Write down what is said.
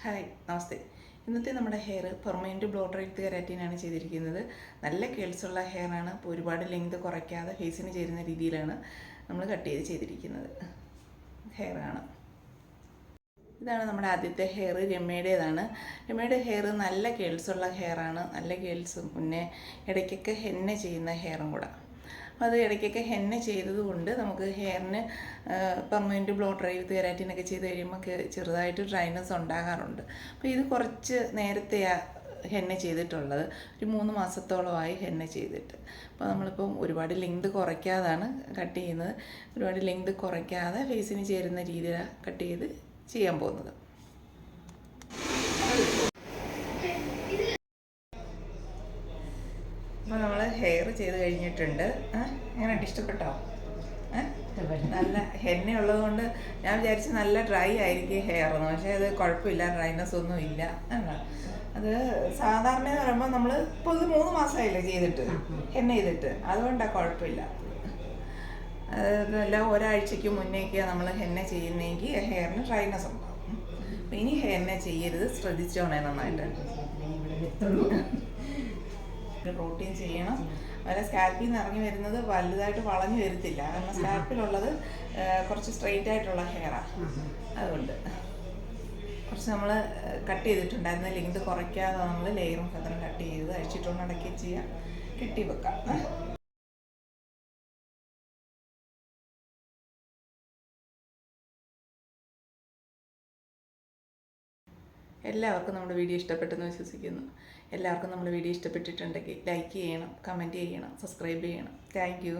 Hi നമസ്തേ. ഇന്നത്തെ നമ്മുടെ hair permanent blow dry കെരാറ്റിനാണ് ചെയ്തിരിക്കുന്നത്. നല്ല കേൾസുള്ള ഹെയറാണ്. അപ്പോൾ ഒരുപാട് ലെങ്ത് കുറയ്ക്കാതെ ഫേസിന് ചേരുന്ന രീതിയിലാണ് നമ്മൾ കട്ട് ചെയ്തിരിക്കുന്നത്. ഹെയറാണ് ഇതാണ് നമ്മുടെ ആദ്യത്തെ ഹെയർ. രമ്യയുടേതാണ്. രമ്യയുടെ ഹെയർ നല്ല കേൾസുള്ള ഹെയറാണ്. നല്ല കേൾസും പിന്നെ ഇടയ്ക്കൊക്കെ ഹെന്ന ചെയ്യുന്ന ഹെയറും കൂടെ. അത് ഇടയ്ക്കൊക്കെ ഹെന്ന ചെയ്തതുകൊണ്ട് നമുക്ക് ഹെയറിന് പെർമനൻറ്റ് ബ്ലോ ഡ്രൈ കെരാറ്റിനൊക്കെ ചെയ്ത് കഴിയുമ്പോൾ ചെറുതായിട്ട് ഡ്രൈനസ് ഉണ്ടാകാറുണ്ട്. അപ്പോൾ ഇത് കുറച്ച് നേരത്തെയാണ് ഹെന്ന ചെയ്തിട്ടുള്ളത്. ഒരു 3 മാസത്തോളമായി ഹെന്ന ചെയ്തിട്ട്. അപ്പോൾ നമ്മളിപ്പം ഒരുപാട് ലെങ്ത് കുറയ്ക്കാതാണ് കട്ട് ചെയ്യുന്നത്. ഒരുപാട് ലെങ്ത് കുറയ്ക്കാതെ ഫേസിന് ചേരുന്ന രീതിയിലാണ് കട്ട് ചെയ്ത് ചെയ്യാൻ പോകുന്നത്. അപ്പോൾ നമ്മൾ ഹെയർ ചെയ്ത് കഴിഞ്ഞിട്ടുണ്ട്. എങ്ങനെയുണ്ട്? ഇഷ്ടപ്പെട്ടോ? നല്ല ഹെന്ന ഉള്ളതുകൊണ്ട് ഞാൻ വിചാരിച്ച് നല്ല ഡ്രൈ ആയിരിക്കും ഹെയർ എന്ന്. പക്ഷേ അത് കുഴപ്പമില്ല, ഡ്രൈനെസ് ഒന്നും ഇല്ല. അത് സാധാരണ എന്ന് പറയുമ്പോൾ നമ്മൾ ഇപ്പോൾ ഇത് 3 മാസമായില്ലേ ചെയ്തിട്ട്, ഹെന്ന ചെയ്തിട്ട്, അതുകൊണ്ടാണ് കുഴപ്പമില്ല. അതല്ല ഒരാഴ്ചയ്ക്ക് മുന്നേക്ക് നമ്മൾ ഹെന്ന ചെയ്യുന്നതെങ്കിൽ ഹെയറിന് ഡ്രൈനെസ് ഉണ്ടാവും. അപ്പോൾ ഇനി ഹെന്ന ചെയ്യരുത്, ശ്രദ്ധിച്ചോണേ നന്നായിട്ട്. പ്രോട്ടീൻ ചെയ്യണം. അതുപോലെ സ്കാൽപ്പിൽ നിന്ന് ഇറങ്ങി വരുന്നത് വലുതായിട്ട് വളഞ്ഞു വരത്തില്ല. കാരണം സ്കാൽപ്പിലുള്ളത് കുറച്ച് സ്ട്രെയിറ്റ് ആയിട്ടുള്ള ഹെയറാണ്. അതുകൊണ്ട് കുറച്ച് നമ്മൾ കട്ട് ചെയ്തിട്ടുണ്ടായിരുന്ന ലെങ്ത് കുറയ്ക്കാതെ നമ്മൾ ലെയറും ഫെദറും കട്ട് ചെയ്ത് അഴിച്ചിട്ടുകൊണ്ട് അടക്കി ചെയ്യാം, കെട്ടി വെക്കാം. എല്ലാവർക്കും നമ്മുടെ വീഡിയോ ഇഷ്ടപ്പെട്ടെന്ന് വിശ്വസിക്കുന്നു. എല്ലാവർക്കും നമ്മുടെ വീഡിയോ ഇഷ്ടപ്പെട്ടിട്ടുണ്ടെങ്കിൽ ലൈക്ക് ചെയ്യണം, കമൻറ്റ് ചെയ്യണം, സബ്സ്ക്രൈബ് ചെയ്യണം. Thank you.